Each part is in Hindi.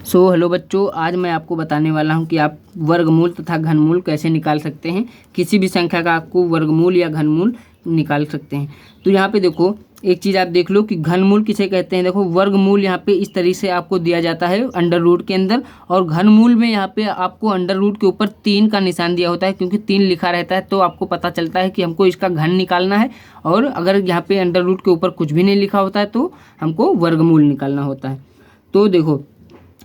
हेलो बच्चों, आज मैं आपको बताने वाला हूं कि आप वर्गमूल तथा घनमूल कैसे निकाल सकते हैं। किसी भी संख्या का आपको वर्गमूल या घनमूल निकाल सकते हैं। तो यहाँ पे देखो, एक चीज़ आप देख लो कि घनमूल किसे कहते हैं। देखो, वर्गमूल यहाँ पे इस तरीके से आपको दिया जाता है अंडर रूट के अंदर, और घनमूल में यहाँ पे आपको अंडर रूट के ऊपर 3 का निशान दिया होता है, क्योंकि 3 लिखा रहता है तो आपको पता चलता है कि हमको इसका घन निकालना है। और अगर यहाँ पे अंडर रूट के ऊपर कुछ भी नहीं लिखा होता है तो हमको वर्गमूल निकालना होता है। तो देखो,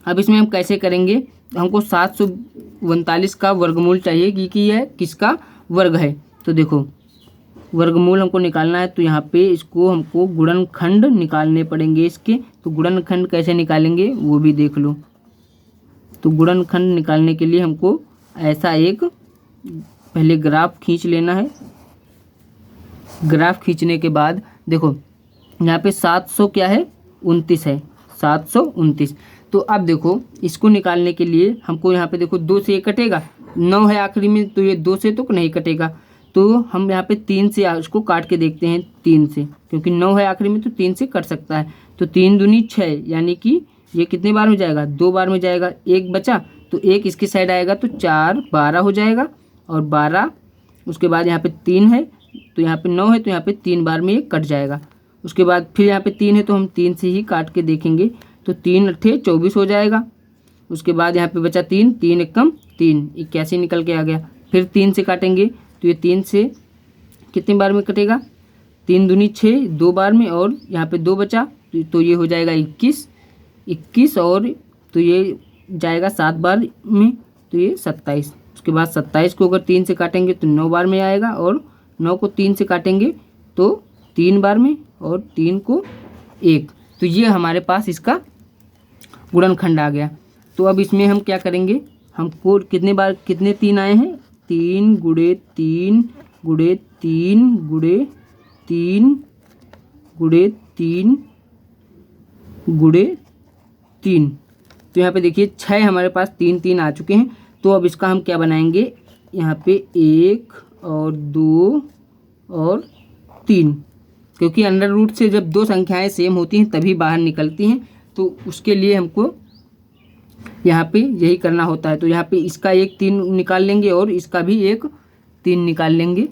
अब इसमें हम कैसे करेंगे। हमको 739 का वर्गमूल चाहिए, क्योंकि यह किसका वर्ग है। तो देखो, वर्गमूल हमको निकालना है, तो यहाँ पे इसको हमको गुणनखंड निकालने पड़ेंगे इसके। तो गुणनखंड कैसे निकालेंगे वो भी देख लो। तो गुणनखंड निकालने के लिए हमको ऐसा एक पहले ग्राफ खींच लेना है। ग्राफ खींचने के बाद देखो, यहाँ पे 700 क्या है, 29 है, 729। तो अब देखो, इसको निकालने के लिए हमको यहाँ पे देखो 2 से 1 कटेगा, 9 है आखिरी में, तो ये 2 से तो नहीं कटेगा। तो हम यहाँ पे 3 से इसको काट के देखते हैं, 3 से, क्योंकि 9 है आखिरी में तो 3 से कट सकता है। तो 3 दूनी 6, यानी कि ये कितने बार में जाएगा, 2 बार में जाएगा। 1 बचा तो 1 इसकी साइड आएगा, तो 4 12 हो जाएगा। और 12 उसके बाद यहाँ पे 3 है, तो यहाँ पे 9 है, तो यहाँ पे 3 बार में ये कट जाएगा। उसके बाद फिर यहाँ पे 3 है, तो हम 3 से ही काट के देखेंगे। तो 3 अट्ठे 24 हो जाएगा। उसके बाद यहाँ पे बचा 3, 3 एकम 3, 81 निकल के आ गया। फिर 3 से काटेंगे, तो ये 3 से कितनी बार में कटेगा, 3 दूनी 6, 2 बार में, और यहाँ पे 2 बचा, तो ये हो जाएगा 21, और तो ये जाएगा 7 बार में, तो ये 27। उसके बाद 27 को अगर 3 से काटेंगे तो 9 बार में आएगा, और 9 को 3 से काटेंगे तो 3 बार में, और 3 को 1। तो ये हमारे पास इसका गुणनखंड आ गया। तो अब इसमें हम क्या करेंगे, हमको कितने 3 आए हैं, 3 गुणे 3 गुणे 3 गुणे 3 गुणे 3 गुणे 3। तो यहाँ पे देखिए 6 हमारे पास 3 3 आ चुके हैं। तो अब इसका हम क्या बनाएंगे, यहाँ पे 1 और 2 और 3, क्योंकि अंडर रूट से जब 2 संख्याएं सेम होती हैं तभी बाहर निकलती हैं। तो उसके लिए हमको यहाँ पे यही करना होता है। तो यहाँ पे इसका एक 3 निकाल लेंगे, और इसका भी एक 3 निकाल लेंगे,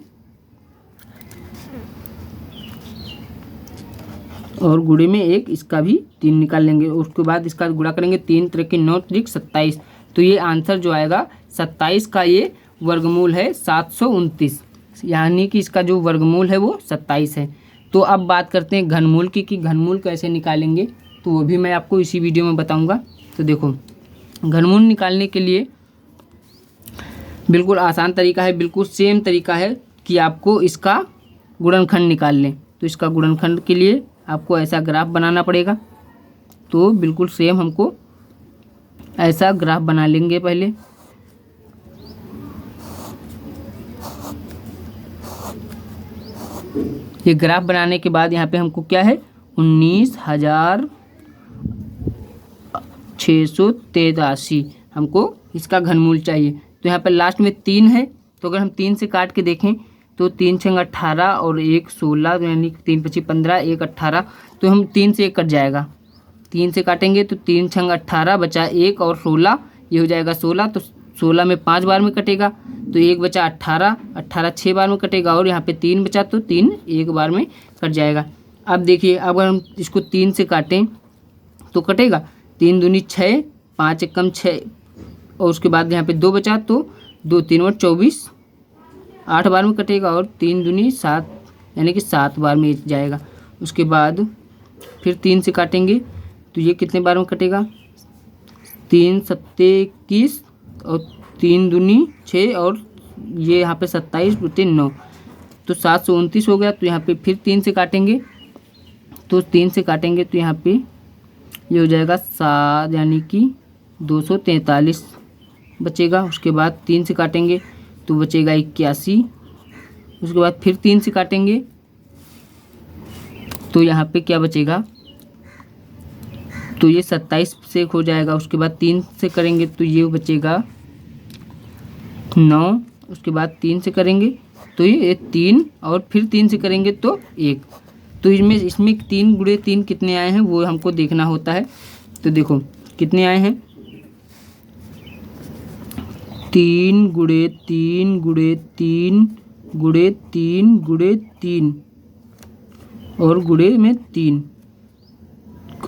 और गुणे में एक इसका भी 3 निकाल लेंगे। उसके बाद इसका गुणा करेंगे, 3 त्रिक 9 त्रिक 27। तो ये आंसर जो आएगा 27 का ये वर्गमूल है 729, यानी कि इसका जो वर्गमूल है वो 27 है। तो अब बात करते हैं घनमूल की, कि घनमूल कैसे निकालेंगे, तो वो भी मैं आपको इसी वीडियो में बताऊंगा। तो देखो, घनमूल निकालने के लिए बिल्कुल आसान तरीका है, बिल्कुल सेम तरीका है कि आपको इसका गुणनखंड निकाल लें। तो इसका गुणनखंड के लिए आपको ऐसा ग्राफ बनाना पड़ेगा। तो बिल्कुल सेम हमको ऐसा ग्राफ बना लेंगे पहले। ये ग्राफ बनाने के बाद यहाँ पे हमको क्या है, 19,683 हमको इसका घनमूल चाहिए। तो यहाँ पे लास्ट में 3 है, तो अगर हम 3 से काट के देखें तो 3 छंग 18 और 1 16, यानी 3 पची 15, 1 18। तो हम 3 से 1 कट जाएगा, 3 से काटेंगे तो 3 छंग 18 बचा 1 और 16, ये हो जाएगा 16। तो 16 में 5 बार में कटेगा, तो 1 बचा 18, 18 6 बार में कटेगा, और यहाँ पे 3 बचा, तो 3 1 बार में कट जाएगा। अब देखिए, अगर हम इसको 3 से काटें तो कटेगा, 3 दूनी 6, 5 एकम 6, और उसके बाद यहाँ पे 2 बचा, तो 2 3 और 24, 8 बार में कटेगा, और 3 दूनी 7, यानी कि 7 बार में जाएगा। उसके बाद फिर 3 से काटेंगे तो ये कितने बार में कटेगा, 3 सत्ते 21, और 3 दूनी 6, और ये यहाँ पे 27 बटे 9, तो 729 हो गया। तो यहाँ पे फिर 3 से काटेंगे, तो 3 से काटेंगे तो यहाँ पे ये हो जाएगा 7, यानी कि 243 बचेगा। उसके बाद 3 से काटेंगे तो बचेगा 81। उसके बाद फिर 3 से काटेंगे तो यहाँ पे क्या बचेगा, तो ये 27 से हो जाएगा। उसके बाद 3 से करेंगे तो ये बचेगा 9। उसके बाद 3 से करेंगे तो ये 3, और फिर 3 से करेंगे तो 1। तो इसमें 3 गुणे 3 कितने आए हैं वो हमको देखना होता है। तो देखो कितने आए हैं, 3 गुणे 3 गुणे 3 गुणे 3 गुणे 3 और गुणे में 3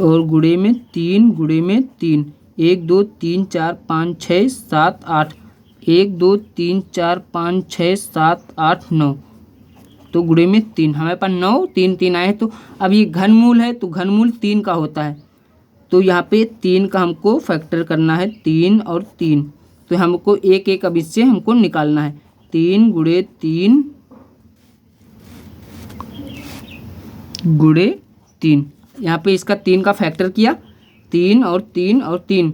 और गुणे में 3 गुणे में 3 1 2 3 4 5 6 7 8 1 2 3 4 5 6 7 8 9 तो गुणे में 3 हमारे पास 9 3 3 आए। तो अब ये घनमूल है तो घनमूल 3 का होता है, तो यहाँ पे 3 का हमको फैक्टर करना है 3 और 3, तो हमको एक एक अब इससे हमको निकालना है 3 गुणे 3 गुणे 3। यहाँ पे इसका 3 का फैक्टर किया 3 और 3 और 3,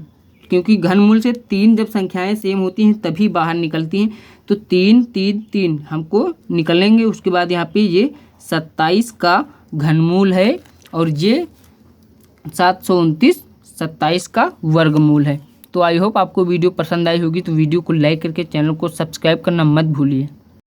क्योंकि घनमूल से 3 जब संख्याएं सेम होती हैं तभी बाहर निकलती हैं, तो 3 3 3 हमको निकलेंगे। उसके बाद यहाँ पे ये 27 का घनमूल है और ये 729 27 का वर्गमूल है। तो आई होप आपको वीडियो पसंद आई होगी, तो वीडियो को लाइक करके चैनल को सब्सक्राइब करना मत भूलिए।